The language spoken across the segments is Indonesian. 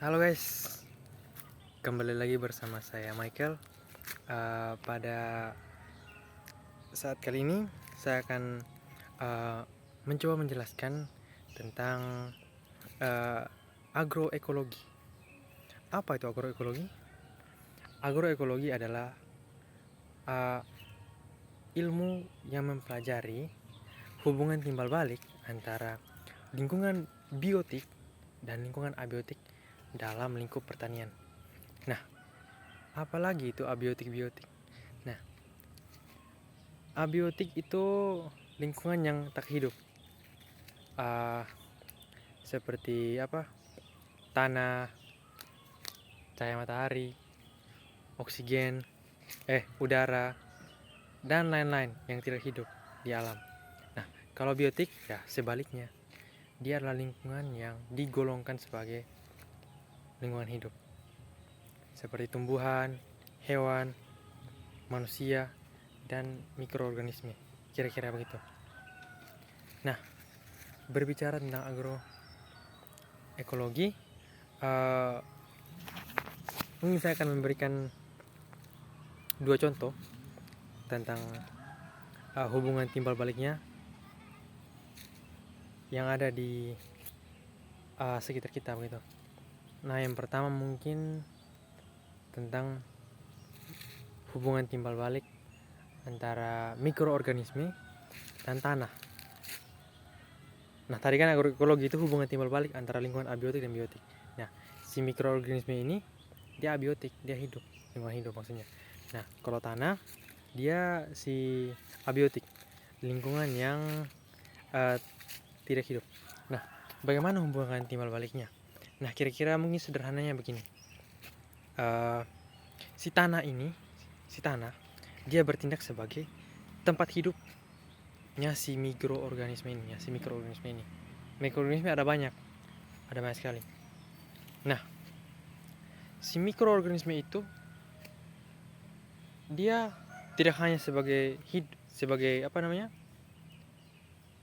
Halo guys, kembali lagi bersama saya Michael. Pada saat kali ini saya akan mencoba menjelaskan tentang agroekologi. Apa itu agroekologi? Agroekologi adalah ilmu yang mempelajari hubungan timbal balik antara lingkungan biotik dan lingkungan abiotik dalam lingkup pertanian. Nah, apalagi itu abiotik-biotik? Nah, abiotik itu lingkungan yang tak hidup, seperti tanah, cahaya matahari, oksigen, udara, dan lain-lain yang tidak hidup di alam. Nah, kalau biotik ya sebaliknya, dia adalah lingkungan yang digolongkan sebagai lingkungan hidup, seperti tumbuhan, hewan, manusia, dan mikroorganisme, kira-kira begitu. Nah, berbicara tentang agroekologi, mungkin saya akan memberikan dua contoh tentang hubungan timbal baliknya yang ada di sekitar kita begitu. Nah, yang pertama mungkin tentang hubungan timbal balik antara mikroorganisme dan tanah. Nah, tadi kan agroekologi itu hubungan timbal balik antara lingkungan abiotik dan biotik. Nah, si mikroorganisme ini dia abiotik, dia hidup, lingkungan hidup maksudnya. Nah, kalau tanah dia si abiotik, lingkungan yang tidak hidup. Nah, bagaimana hubungan timbal baliknya? Nah, kira-kira mungkin sederhananya begini. Si tanah dia bertindak sebagai tempat hidupnya si mikroorganisme ini. Mikroorganisme ada banyak sekali. Nah, si mikroorganisme itu dia tidak hanya sebagai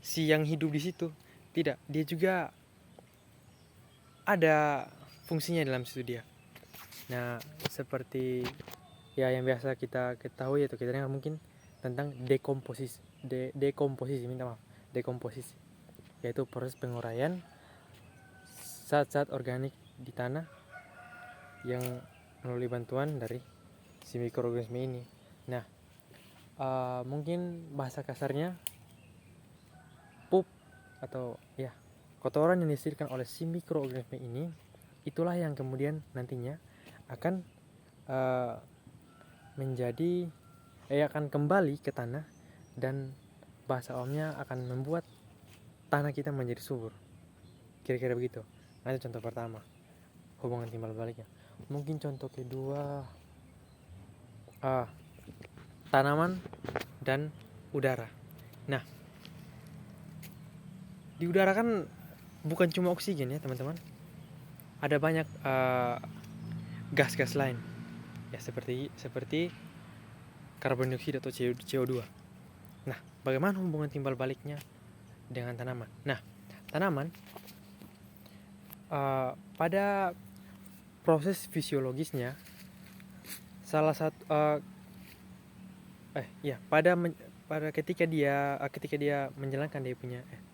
si yang hidup di situ, tidak, dia juga ada fungsinya dalam situ dia. Nah, seperti yang biasa kita ketahui atau kita dengar mungkin tentang dekomposisi, yaitu proses penguraian zat-zat organik di tanah yang melalui bantuan dari si mikroorganisme ini. Nah, mungkin bahasa kasarnya pup atau kotoran yang dihasilkan oleh si mikroorganisme ini, itulah yang kemudian nantinya akan akan kembali ke tanah, dan bahasa awamnya akan membuat tanah kita menjadi subur, kira-kira begitu. Nah, itu contoh pertama, hubungan timbal baliknya. Mungkin contoh kedua, tanaman dan udara. Nah, di udara kan bukan cuma oksigen ya teman-teman, ada banyak gas-gas lain ya, seperti karbon dioksida atau CO2. Nah, bagaimana hubungan timbal baliknya dengan tanaman? Nah, tanaman pada proses fisiologisnya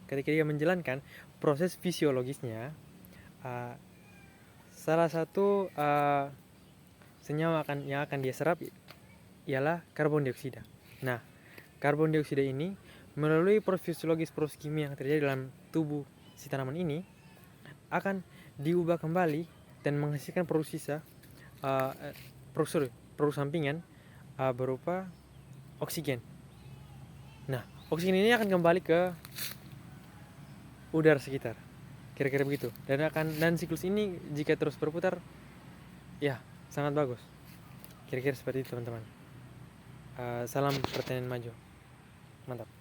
ketika dia menjalankan proses fisiologisnya, salah satu senyawa yang akan dia serap ialah karbon dioksida. Nah, karbon dioksida ini melalui proses fisiologis, proses kimia yang terjadi dalam tubuh si tanaman ini akan diubah kembali dan menghasilkan produksi sampingan berupa oksigen. Nah, oksigen ini akan kembali ke udara sekitar, kira-kira begitu. Dan siklus ini jika terus berputar, ya sangat bagus. Kira-kira seperti itu teman-teman. Salam pertanian maju, mantap.